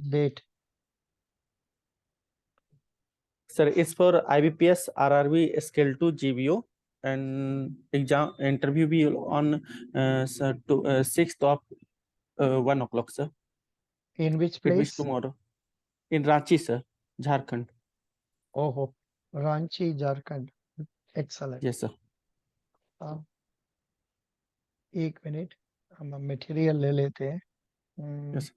Date. Sir, it's for IBPS, RRB, Scale 2, GBO, and exam interview be on sir, 6th of 1 o'clock, sir. In which It will be place? tomorrow. In Ranchi, sir, Jharkhand. Oh, Ranchi, Jharkhand. Excellent. Yes, sir. एक minute हम material ले लेते हैं. Yes, sir.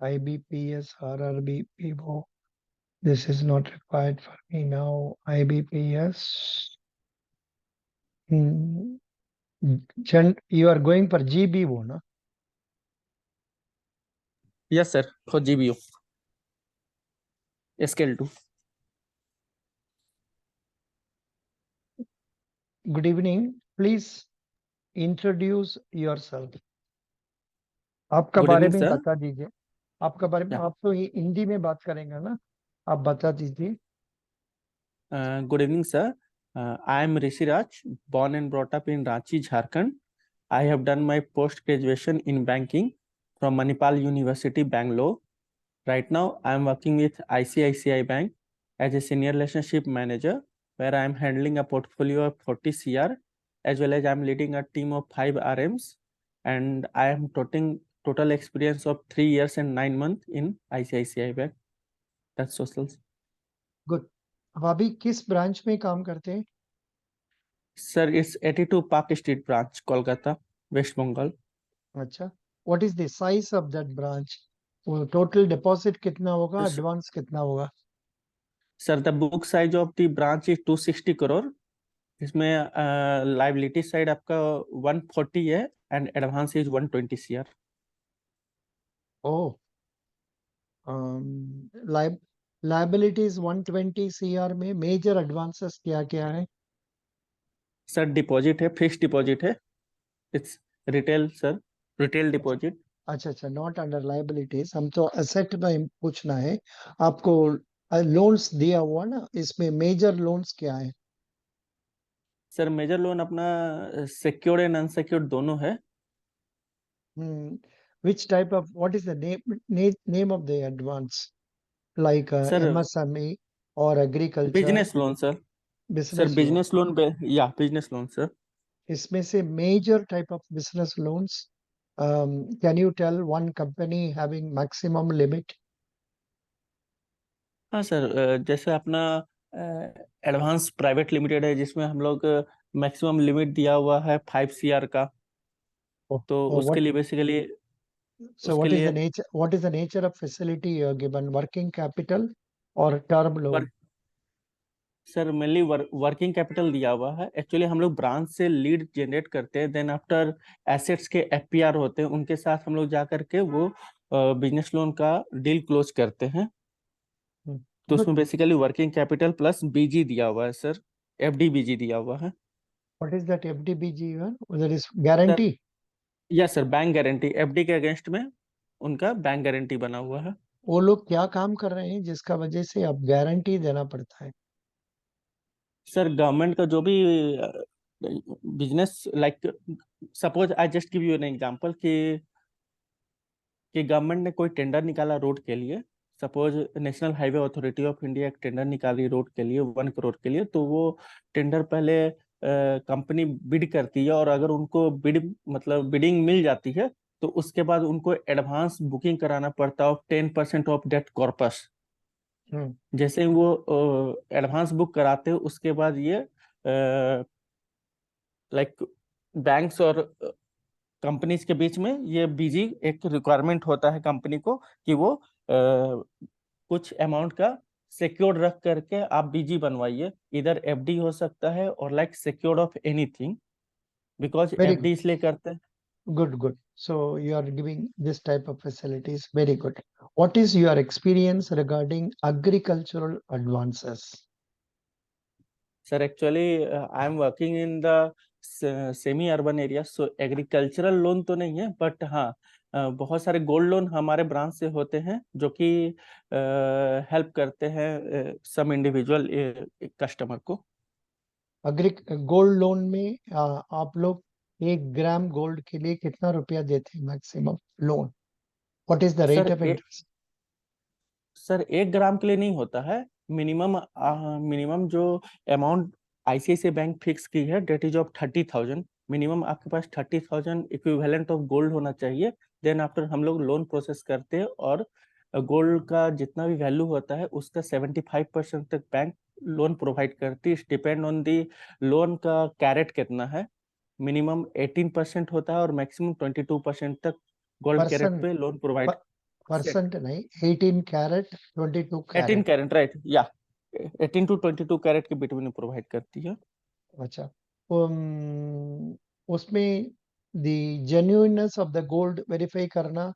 IBPS, RRB, PO. This is not required for me now. IBPS. You are going for GBO, no? Yes, sir, for GBO. Scale 2. Good evening. Please introduce yourself. आपका Good बारे evening, में sir. बता दीजिए. आपका बारे में Yeah. आप तो हिंदी में बात करेंगे ना. आप बता दीजिए. Good evening, sir. I am Rishi Raj, born and brought up in Ranchi, Jharkhand. I have done my post-graduation in banking from Manipal University, Bangalore. Right now, I am working with ICICI Bank as a senior relationship manager, where I am handling a portfolio of 40 CR, as well as I am leading a team of 5 RMs, and I am total experience of 3 years and 9 months in ICICI Bank. That's social. Good. अब अभी किस branch में काम करते हैं? Sir, it's 82 Park Street branch, Kolkata, West Bengal. अच्छा. What is the size of that branch? Total deposit कितना होगा? Yes. एडवांस कितना होगा? Sir, the book size of the branch is 260 crore. इसमें लाइबिलिटी साइड आपका 140 है and advance is 120 CR. Oh. Liabilities 120 CR में major advances क्या क्या है? सर डिपॉजिट है, फिक्स डिपॉजिट है. इट्स रिटेल सर, रिटेल अच्छा डिपॉजिट. अच्छा अच्छा. Not under liabilities. हम तो एसेट में पूछना है आपको. लोन्स दिया हुआ ना, इसमें मेजर लोन्स क्या है? सर मेजर लोन अपना सिक्योर्ड एंड अनसिक्योर्ड दोनों है. Which type of, what is the name of the advance? Like sir MSME or agriculture, business loan sir. Sir business loan. Business loan पे या business loan sir. इसमें से major type of business loans, can you tell one company having maximum limit? हाँ sir, जैसे अपना advance private limited है जिसमें हम लोग मैक्सिमम लिमिट दिया हुआ है 5 CR का. तो उसके What, लिए बेसिकली so उसके लिए what is the nature of facility you are given? Working capital or term loan? Sir mainly working capital दिया हुआ है. एक्चुअली हम लोग ब्रांच से लीड जनरेट करते हैं, देन आफ्टर एसेट्स के FPR होते हैं, उनके साथ हम लोग जा करके वो बिजनेस लोन का डील क्लोज करते हैं. तो उसमें basically working capital plus BG दिया हुआ है सर. FDBG दिया हुआ है. What is that FDBG? That is sir guarantee. Yes sir, bank guarantee. FD के अगेंस्ट में उनका बैंक गारंटी बना हुआ है. वो लोग क्या काम कर रहे हैं जिसका वजह से अब गारंटी देना पड़ता है? सर गवर्नमेंट का जो भी business, like suppose I just give you an example कि गवर्नमेंट ने कोई टेंडर निकाला रोड के लिए. Suppose national highway authority of India एक टेंडर निकाली रोड के लिए 1 करोड़ के लिए. तो वो टेंडर पहले कंपनी बिड करती है, और अगर उनको बिडिंग मिल जाती है तो उसके बाद उनको एडवांस बुकिंग कराना पड़ता है 10% ऑफ डेट कॉर्पस. जैसे ही वो एडवांस बुक कराते हैं उसके बाद ये लाइक बैंक्स और कंपनीज के बीच में ये BG एक रिक्वायरमेंट होता है कंपनी को कि वो कुछ अमाउंट का सिक्योर्ड रख करके आप BG बनवाइए. इधर FD हो सकता है और like secured of anything, because Very FD इसलिए करते हैं. good. So you are giving this type of facilities. Very good. What is your experience regarding agricultural advances? Sir actually I am working in the semi urban area, so agricultural loan तो नहीं है, but हाँ बहुत सारे gold loan हमारे branch से होते हैं जो कि हेल्प करते हैं सम इंडिविजुअल कस्टमर को. गोल्ड लोन में आप लोग 1 ग्राम गोल्ड के लिए कितना रुपया देते हैं maximum loan? What is the rate sir of interest? Sir 1 ग्राम के लिए नहीं होता है। मिनिमम मिनिमम जो अमाउंट आईसीआईसीआई बैंक फिक्स की है डेट इज ऑफ 30,000। मिनिमम आपके पास 30,000 इक्विवेलेंट ऑफ गोल्ड होना चाहिए। देन आफ्टर हम लोग लोन प्रोसेस करते हैं, और गोल्ड का जितना भी वैल्यू होता है उसका 75% तक बैंक लोन प्रोवाइड करती है। डिपेंड ऑन दी लोन का कैरेट कितना है। मिनिमम 18% होता है और मैक्सिमम 22% तक गोल्ड कैरेट परसेंट? पे लोन प्रोवाइड। परसेंट नहीं, 18 कैरेट, 22 18 कैरेट। कैरेट, राइट, या 18 टू 22 कैरेट के बिटवीन प्रोवाइड करती है। अच्छा। उसमें the genuineness of the gold verify करना,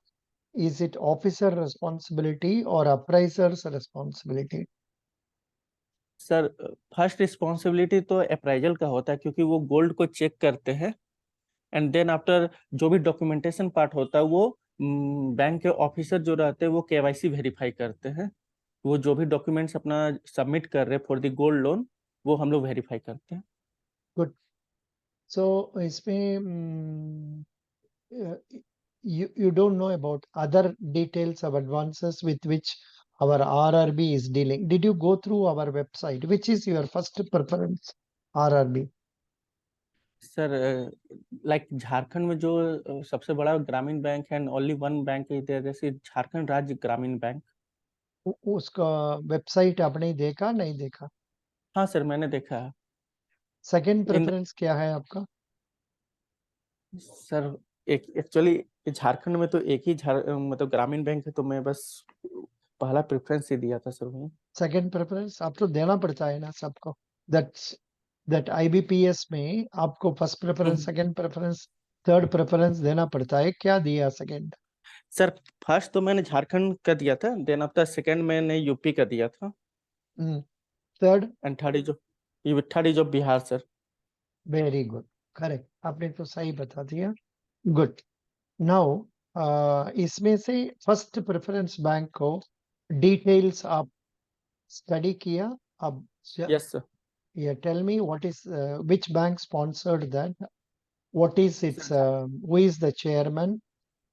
इज इट ऑफिसर रिस्पॉन्सिबिलिटी और अप्राइजर्स रिस्पॉन्सिबिलिटी? सर फर्स्ट रिस्पॉन्सिबिलिटी तो अप्राइजल का होता है, क्योंकि वो गोल्ड को चेक करते हैं। एंड देन आफ्टर जो भी डॉक्यूमेंटेशन पार्ट होता है वो बैंक के ऑफिसर जो रहते हैं वो केवाईसी वेरीफाई करते हैं। वो जो भी डॉक्यूमेंट्स अपना सबमिट कर रहे हैं फॉर द गोल्ड लोन, वो हम लोग वेरीफाई करते हैं। गुड। सो इसमें you don't know about other details of advances with which our RRB is dealing. Did you go through our website? Which is your first preference? RRB. Sir like Jharkhand में जो सबसे बड़ा ग्रामीण बैंक है and only one bank है, जैसे Jharkhand Rajya Gramin bank. उसका website आपने देखा नहीं देखा? हाँ सर, मैंने देखा है। सेकंड इन प्रेफरेंस क्या है आपका? सर एक एक्चुअली झारखंड में तो एक ही मतलब ग्रामीण बैंक है, तो मैं बस पहला प्रेफरेंस ही दिया था सर वहीं। सेकंड प्रेफरेंस आप तो देना पड़ता है ना सबको। दैट्स दैट आईबीपीएस में आपको first preference, second preference, third preference देना पड़ता है। क्या दिया सेकंड? सर फर्स्ट तो मैंने झारखंड का दिया था, देन आफ्टर सेकंड मैंने यूपी का दिया था, third? And third is of Bihar sir. Very good, correct, आपने तो सही बता दिया। गुड। नाउ इसमें से फर्स्ट प्रेफरेंस बैंक को डिटेल्स आप स्टडी किया। अब यस सर। ये tell me what is which bank sponsored that, what is its, sir who is the chairman,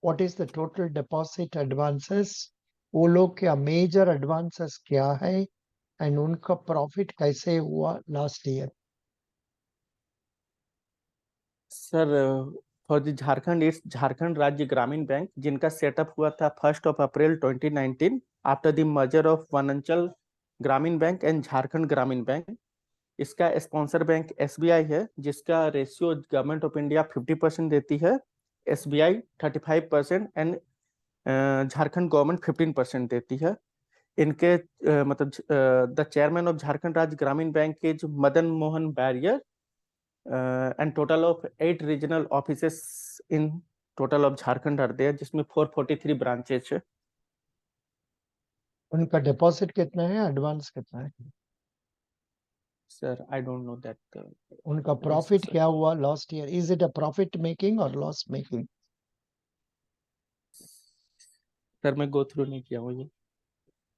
what is the total deposit advances, वो लोग क्या मेजर एडवांसेस क्या है, एंड उनका प्रॉफिट कैसे हुआ last year? Sir for the Jharkhand, it's Jharkhand Rajya Gramin bank, जिनका setup हुआ था 1 अप्रैल 2019 आफ्टर द मर्जर ऑफ वनांचल ग्रामीण बैंक एंड झारखंड ग्रामीण बैंक। इसका स्पॉन्सर बैंक एसबीआई है, जिसका रेशियो गवर्नमेंट ऑफ इंडिया 50% देती है, एसबीआई 35% एंड झारखंड गवर्नमेंट 15% देती है। इनके मतलब the chairman of Jharkhand Rajya Gramin bank is Madan Mohan बैरियर, and total of 8 regional offices in total of Jharkhand are there, जिसमें 443 ब्रांचेस है। उनका डिपॉजिट कितना है, एडवांस कितना है? Sir I don't know that उनका रेशियो प्रॉफिट सर। क्या हुआ last year? Is it a profit making और लॉस मेकिंग? सर मैं गो थ्रू नहीं किया हूँ ये,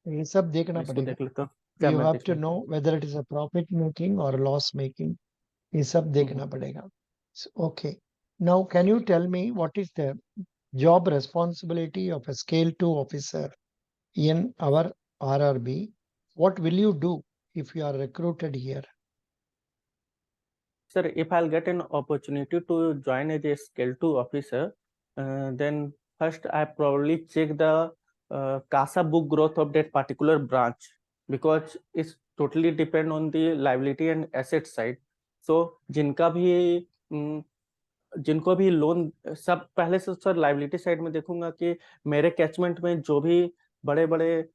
ये सब देखना मैं इसको पड़ेगा। देख लेता हूँ। क्या यू मैं हैव देख टू लेता नो हूँ। Whether it is a profit making और लॉस मेकिंग, ये सब देखना हम्म। पड़ेगा। Okay. Now can you tell me what is the job responsibility of a scale 2 officer in our RRB? What will you do if you are recruited here? Sir, if I'll get an opportunity to join as a scale 2 officer, then first I probably check the CASA book growth of that particular branch, because it's totally depend on the liability and asset side. So जिनको भी loan, सब पहले से sir liability side में देखूंगा कि मेरे catchment में जो भी बड़े बड़े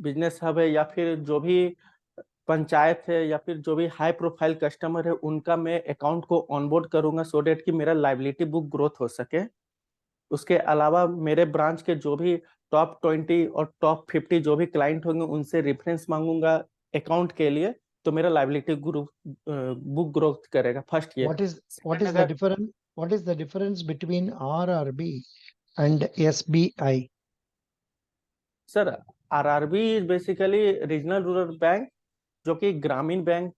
बिजनेस हब है, या फिर जो भी पंचायत है, या फिर जो भी हाई प्रोफाइल कस्टमर है, उनका मैं अकाउंट को ऑनबोर्ड करूंगा, सो डेट कि मेरा लाइबिलिटी बुक ग्रोथ हो सके। उसके अलावा मेरे ब्रांच के जो भी टॉप 20 और टॉप 50 जो भी क्लाइंट होंगे, उनसे रेफरेंस मांगूंगा अकाउंट के लिए, तो मेरा लाइबिलिटी ग्रुप बुक ग्रोथ करेगा फर्स्ट ये। What सेकंड is the अगर difference? What is the difference between RRB and SBI? Sir RRB basically regional rural bank, जो कि ग्रामीण बैंक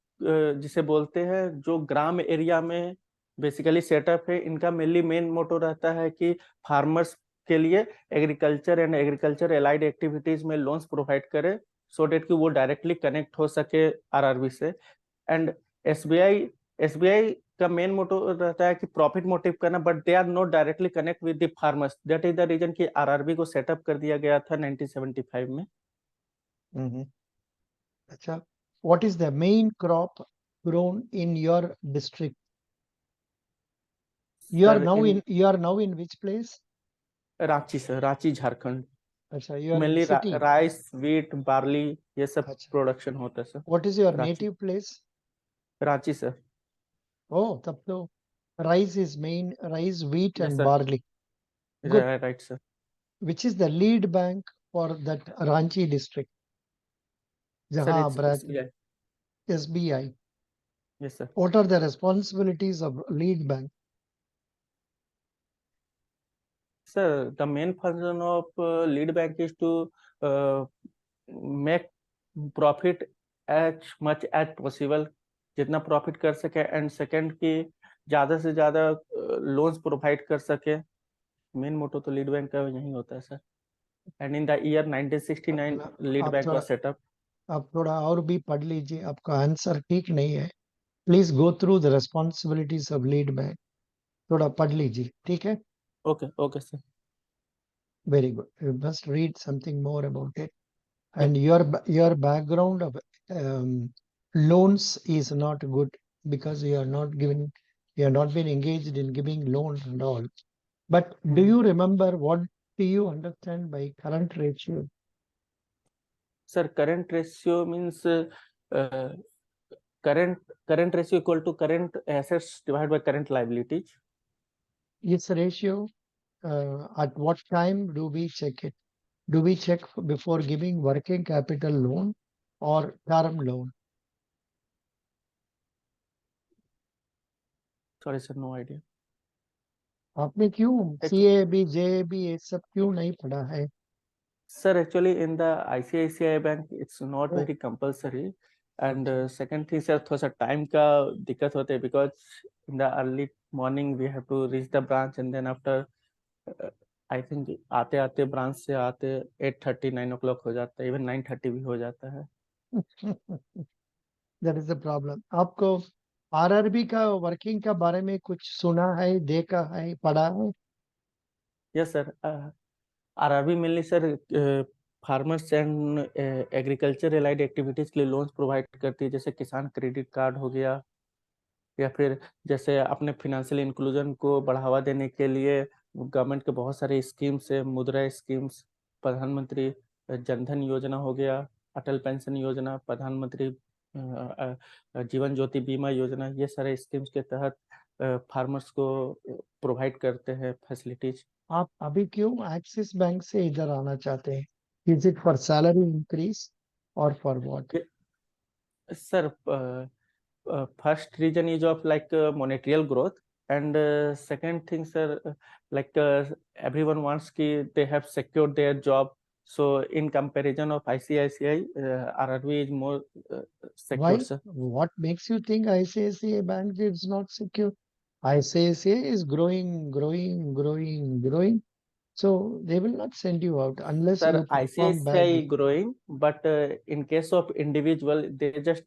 जिसे बोलते हैं, जो ग्राम एरिया में बेसिकली सेटअप है इनका, मेनली मेन मोटो रहता है कि फार्मर्स के लिए agriculture and agriculture allied activities में लोन्स प्रोवाइड करे, सो डेट कि वो डायरेक्टली कनेक्ट हो सके आरआरबी से। एंड एसबीआई एसबीआई का मेन मोटो रहता है कि प्रॉफिट मोटिव करना, but they are not directly connect with the farmers. That is the reason कि आरआरबी को सेटअप कर दिया गया था 1975 में। अच्छा, what is the main crop grown in your district? You are sir now in in which place? Ranchi sir, Ranchi Jharkhand. अच्छा, you are in mainly city. Rice, wheat, barley ये सब अच्छा, प्रोडक्शन होता है sir. what is your Ranchi, native place? Ranchi sir. Oh, तब तो rice is main, rice, wheat yes and sir, barley. Good. Right sir. Which is the lead bank for that Ranchi district? Sir जहाँ it's branch SBI. SBI. Yes sir. What are the responsibilities of lead bank? Sir, the main function of lead bank is to make profit as much as possible, जितना profit कर सके, and second की ज्यादा से ज्यादा loans provide कर सके। Main motto तो लीड बैंक का यही होता है sir. And in the year 1969 lead आप बैंक थोड़ा वाज सेटअप। आप थोड़ा और भी पढ़ लीजिए, आपका आंसर ठीक नहीं है। Please go through the responsibilities of lead bank, थोड़ा पढ़ लीजिए, ठीक है? Okay okay sir. Very good. You must read something more about it. या And your background of loans is not good because you are not been engaged in giving loans and all. But do you remember what do you understand by current ratio? Sir current ratio means current ratio equal to current assets divided by current liabilities. This ratio, at what time do we check it? Do we check before giving working capital loan or term loan? Sorry sir, no idea. आपने क्यों Actually, CAB, JAB ये सब क्यों नहीं पढ़ा है? sir, actually in the ICICI bank it's not Oh, very compulsory, and अच्छा. second thing sir, थोड़ा सा time का दिक्कत होता है, because in the early morning we have to reach the branch, and then after uh, I think आते आते branch से आते 8:30 9 o'clock हो जाता है, इवन 9:30 भी हो जाता है। That is the problem. आपको आरआरबी का वर्किंग का बारे में कुछ सुना है, देखा है, पढ़ा है? Yes sir, RRB mainly sir farmers and agriculture allied activities के लिए लोन्स प्रोवाइड करती है, जैसे किसान क्रेडिट कार्ड हो गया, या फिर जैसे अपने फिनेंशियल इंक्लूजन को बढ़ावा देने के लिए गवर्नमेंट के बहुत सारे स्कीम्स है, मुद्रा स्कीम्स, प्रधानमंत्री जनधन योजना हो गया, अटल पेंशन योजना, प्रधानमंत्री जीवन ज्योति बीमा योजना, ये सारे स्कीम्स के तहत फार्मर्स को प्रोवाइड करते हैं फैसिलिटीज। आप अभी क्यों एक्सिस बैंक से इधर आना चाहते हैं? Is it for salary increase और for what? Sir first reason is of like monetary growth, and second thing sir, like everyone wants ki they have secured their job, so in comparison of ICICI, RRB is more Why? secure sir. What makes you think ICICI Bank is not secure? ICICI is growing. So they will not send you out unless Sir, you perform badly. ICICI growing, but in case of individual, they just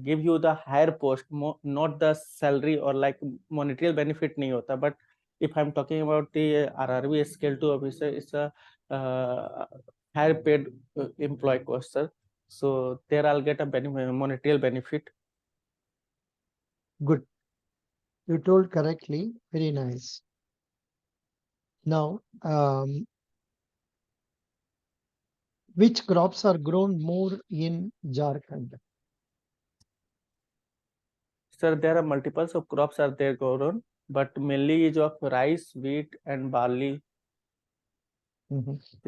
give you the higher post, not the salary or like monetary benefit नहीं होता. But if I'm talking about the RRB scale 2 officer, it's a higher paid employee cost, sir. So there I'll get a monetary benefit. Good. You told correctly. Very nice. Now, which crops are grown more in Jharkhand? Sir, there are multiples of crops are there grown, but mainly is of rice, wheat, and barley.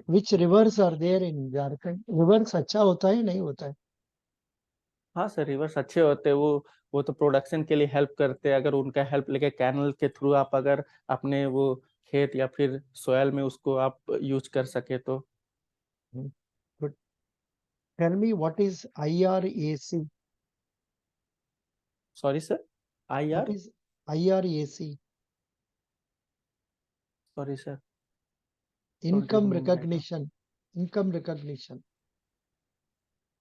Which rivers are there in Jharkhand? Rivers अच्छा होता है नहीं होता है? हाँ sir, reverse अच्छे होते हैं, वो तो प्रोडक्शन के लिए हेल्प करते हैं। अगर उनका हेल्प लेके कैनल के थ्रू आप अगर अपने वो खेत या फिर सोयल में उसको आप यूज कर सके तो। Good. Tell me what is IRAC? Sorry sir, I What are is IRAC, Sorry, sir. income remember right now. recognition, income recognition,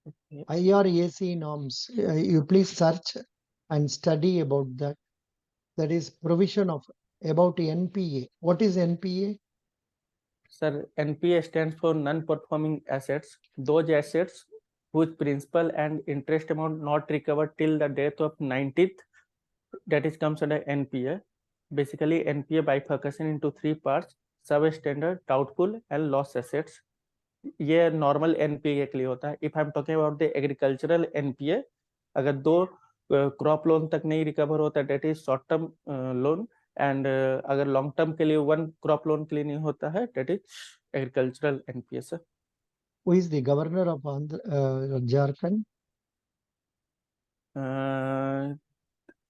Okay. IRAC norms. You please search and study about that. That is provision of about NPA. What is NPA? Sir, NPA stands for non-performing assets. Those assets whose principal and interest amount not recovered till the date of 90th, that is comes under NPA. Basically, NPA bifurcation into three parts: substandard, doubtful, and loss assets. ये normal NPA के लिए होता है. If I am talking about the agricultural NPA, अगर दो crop loan तक नहीं recover होता, that is short term loan. And अगर लॉन्ग टर्म के लिए वन क्रॉप लोन के लिए नहीं होता है, that is agricultural NPA. Sir, Who is the governor of Jharkhand?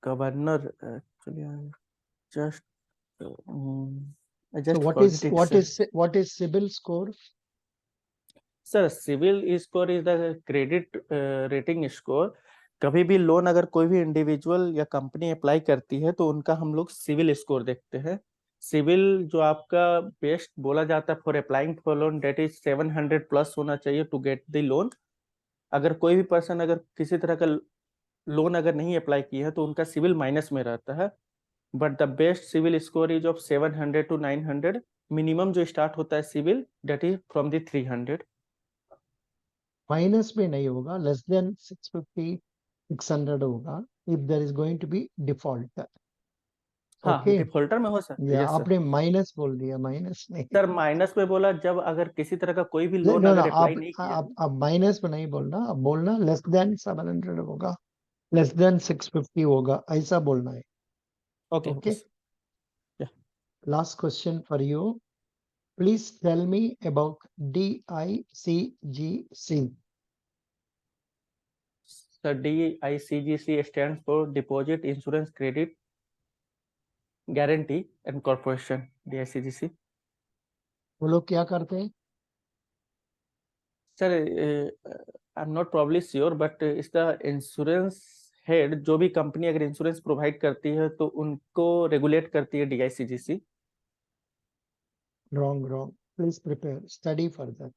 Governor actually just I So just what forget is it, what sir. is what is CIBIL score? Sir, CIBIL score is the credit rating score. कभी भी loan अगर कोई भी individual या company apply करती है तो उनका हम लोग सिविल स्कोर देखते हैं. सिविल जो आपका बेस्ट बोला जाता है for applying for loan, that is 700 plus होना चाहिए टू गेट द लोन. अगर कोई भी पर्सन अगर किसी तरह का लोन अगर नहीं अप्लाई किया है तो उनका सिविल माइनस में रहता है. But the best CIBIL score is of 700 to 900. Minimum जो स्टार्ट होता है CIBIL, that is from the 300. Minus में नहीं होगा, लेस देन 650 600 होगा if there is going to be default. हाँ, Okay. डिफॉल्टर में हो सकता है. या यस सर. आपने माइनस बोल दिया, माइनस नहीं. सर, माइनस में बोला जब अगर किसी तरह का कोई भी नो लोन नो, अगर अप्लाई आप नहीं किया. आप माइनस में नहीं बोलना, अब बोलना लेस देन 700 होगा, लेस देन 650 होगा, ऐसा बोलना है. Okay. Okay. Yeah. Last question for you. Please tell me about DICGC. Sir, DICGC stands for Deposit Insurance Credit Guarantee and Corporation. DICGC. वो लोग क्या करते हैं? Sir, I am not probably sure, but इस द इंश्योरेंस हेड. जो भी company अगर insurance provide करती है तो उनको रेगुलेट करती है DICGC. Wrong, wrong. Please prepare, study further.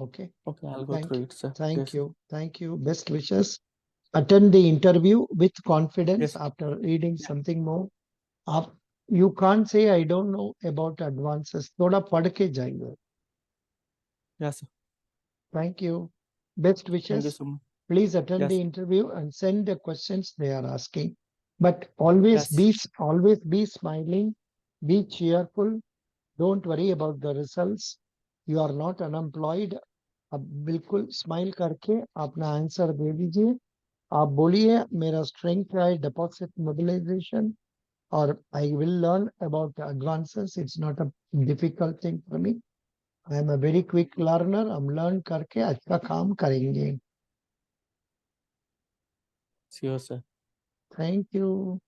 Okay. Okay, I'll go Thank through you. it, sir. Thank Yes. you. Thank you. Best wishes. Attend the interview with confidence Yes. after reading Yeah. something more. आप you can't say I don't know about advances. थोड़ा पढ़ के जाइए. Yes, sir. Thank you. Best Thank you wishes. so much. Please attend Yes. the interview and send the questions they are asking. But always Yes. be smiling, be cheerful. Don't worry about the results. You are not unemployed. अब बिल्कुल smile करके अपना answer दे दीजिए. आप बोलिए मेरा strength है deposit mobilisation और I will learn about advances. It's not a difficult thing for me. I am a very quick learner. हम लर्न करके अच्छा काम करेंगे. Sure, sir. Thank you.